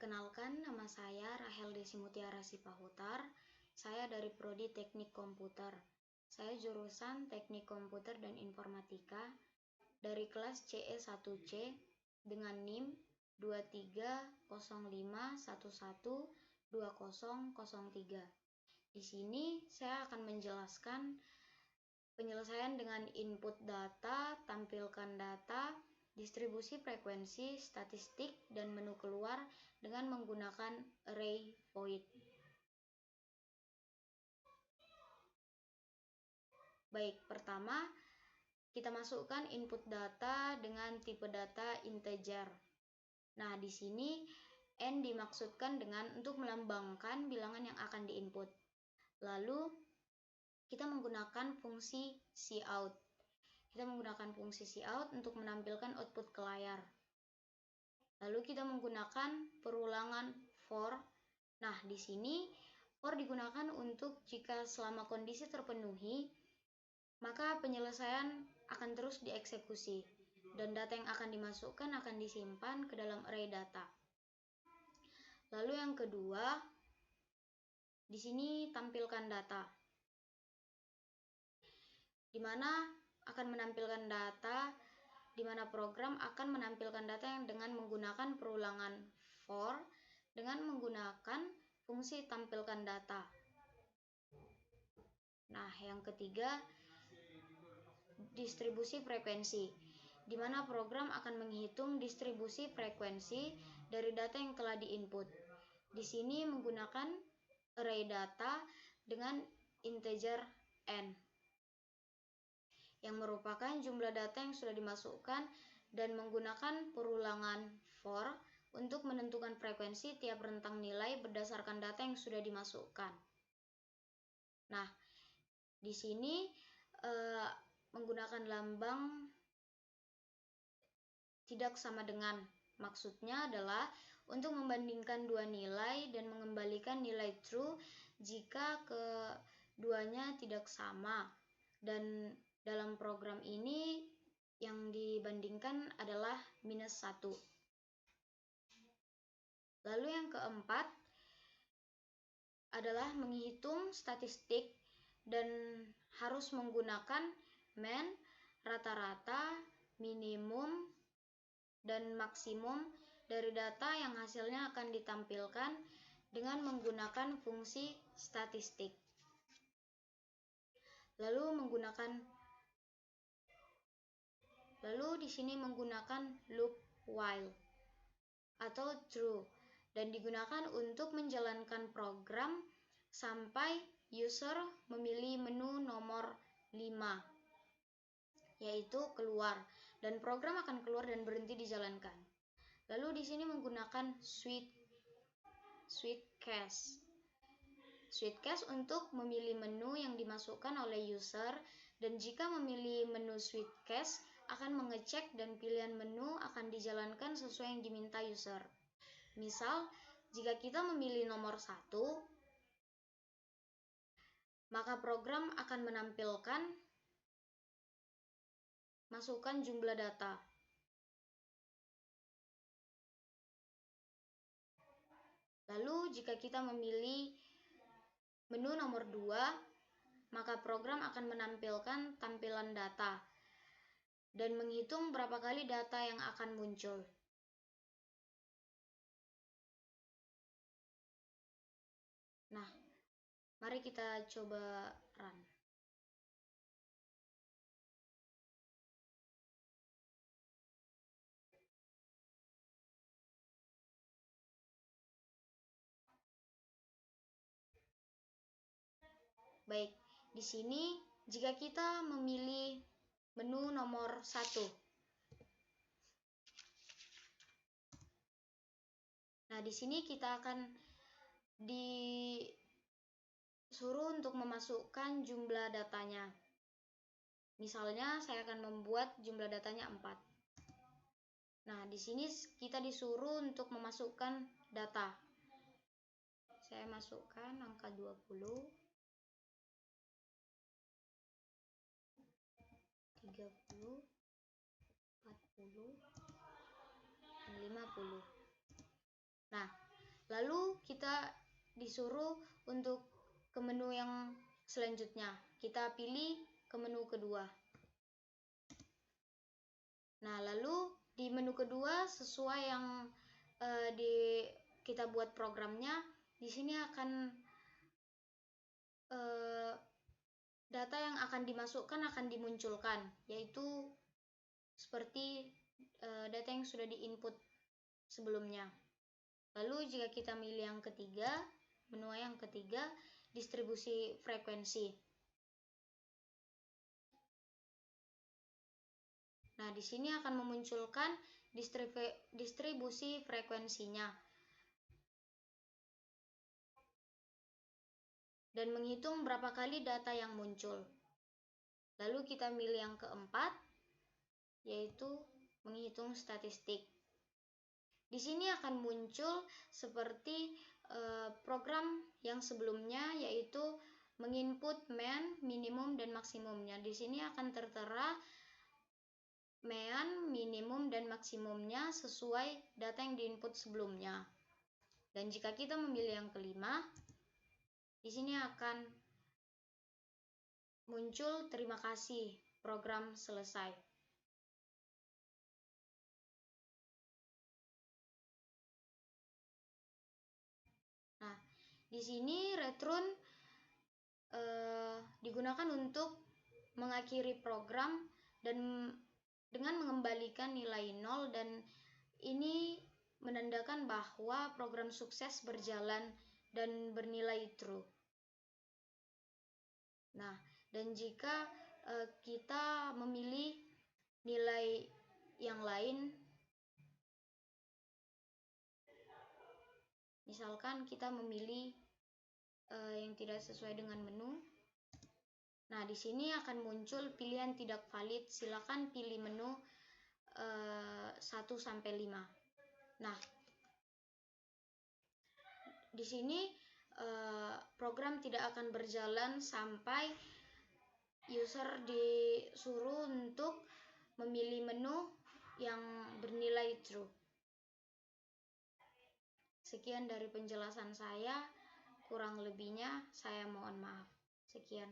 Perkenalkan, nama saya Rahel Desi Mutiara Sipahutar. Saya dari Prodi Teknik Komputer. Saya jurusan Teknik Komputer dan Informatika dari kelas CE1C dengan NIM 2305112003. Di sini saya akan menjelaskan penyelesaian dengan input data, tampilkan data, distribusi frekuensi, statistik, dan menu keluar dengan menggunakan array void. Baik, pertama kita masukkan input data dengan tipe data integer. Nah, di sini n dimaksudkan dengan untuk melambangkan bilangan yang akan diinput. Lalu kita menggunakan fungsi cout. Kita menggunakan fungsi cout untuk menampilkan output ke layar. Lalu kita menggunakan perulangan for. Nah, di sini for digunakan untuk jika selama kondisi terpenuhi, maka penyelesaian akan terus dieksekusi dan data yang akan dimasukkan akan disimpan ke dalam array data. Lalu yang kedua, di sini tampilkan data, di mana akan menampilkan data, di mana program akan menampilkan data yang dengan menggunakan perulangan for dengan menggunakan fungsi tampilkan data. Nah, yang ketiga, distribusi frekuensi, di mana program akan menghitung distribusi frekuensi dari data yang telah diinput. Di sini menggunakan array data dengan integer n, yang merupakan jumlah data yang sudah dimasukkan dan menggunakan perulangan for untuk menentukan frekuensi tiap rentang nilai berdasarkan data yang sudah dimasukkan. Nah, di sini menggunakan lambang tidak sama dengan. Maksudnya adalah untuk membandingkan dua nilai dan mengembalikan nilai true jika keduanya tidak sama. Dan dalam program ini yang dibandingkan adalah -1. Lalu yang keempat adalah menghitung statistik dan harus menggunakan mean, rata-rata, minimum, dan maksimum dari data yang hasilnya akan ditampilkan dengan menggunakan fungsi statistik. Lalu di sini menggunakan loop while atau true dan digunakan untuk menjalankan program sampai user memilih menu nomor 5, yaitu keluar, dan program akan keluar dan berhenti dijalankan. Lalu di sini menggunakan switch case untuk memilih menu yang dimasukkan oleh user, dan jika memilih menu switch case akan mengecek dan pilihan menu akan dijalankan sesuai yang diminta user. Misal, jika kita memilih nomor 1, maka program akan menampilkan masukkan jumlah data. Lalu jika kita memilih menu nomor 2, maka program akan menampilkan tampilan data dan menghitung berapa kali data yang akan muncul. Nah, mari kita coba run. Baik, di sini jika kita memilih menu nomor 1. Nah, di sini kita akan disuruh untuk memasukkan jumlah datanya. Misalnya saya akan membuat jumlah datanya 4. Nah, di sini kita disuruh untuk memasukkan data. Saya masukkan angka 20, 30, 40, dan 50. Nah, Lalu kita disuruh untuk ke menu yang selanjutnya. Kita pilih ke menu kedua. Nah, lalu di menu kedua sesuai yang kita buat programnya, di sini akan data yang akan dimasukkan akan dimunculkan, yaitu seperti data yang sudah diinput sebelumnya. Lalu jika kita milih yang ketiga, menu yang ketiga, distribusi frekuensi. Nah, di sini akan memunculkan distribusi frekuensinya. Dan menghitung berapa kali data yang muncul. Lalu kita milih yang keempat, yaitu menghitung statistik. Di sini akan muncul seperti program yang sebelumnya, yaitu menginput mean, minimum, dan maksimumnya. Di sini akan tertera mean, minimum, dan maksimumnya sesuai data yang diinput sebelumnya. Dan jika kita memilih yang kelima, di sini akan muncul terima kasih, program selesai. Nah, di sini return digunakan untuk mengakhiri program dan dengan mengembalikan nilai 0, dan ini menandakan bahwa program sukses berjalan dan bernilai true. Nah, dan jika kita memilih nilai yang lain, misalkan kita memilih yang tidak sesuai dengan menu. Nah, di sini akan muncul pilihan tidak valid. Silakan pilih menu 1 sampai 5. Nah, di sini program tidak akan berjalan sampai user disuruh untuk memilih menu yang bernilai true. Sekian dari penjelasan saya, kurang lebihnya saya mohon maaf. Sekian.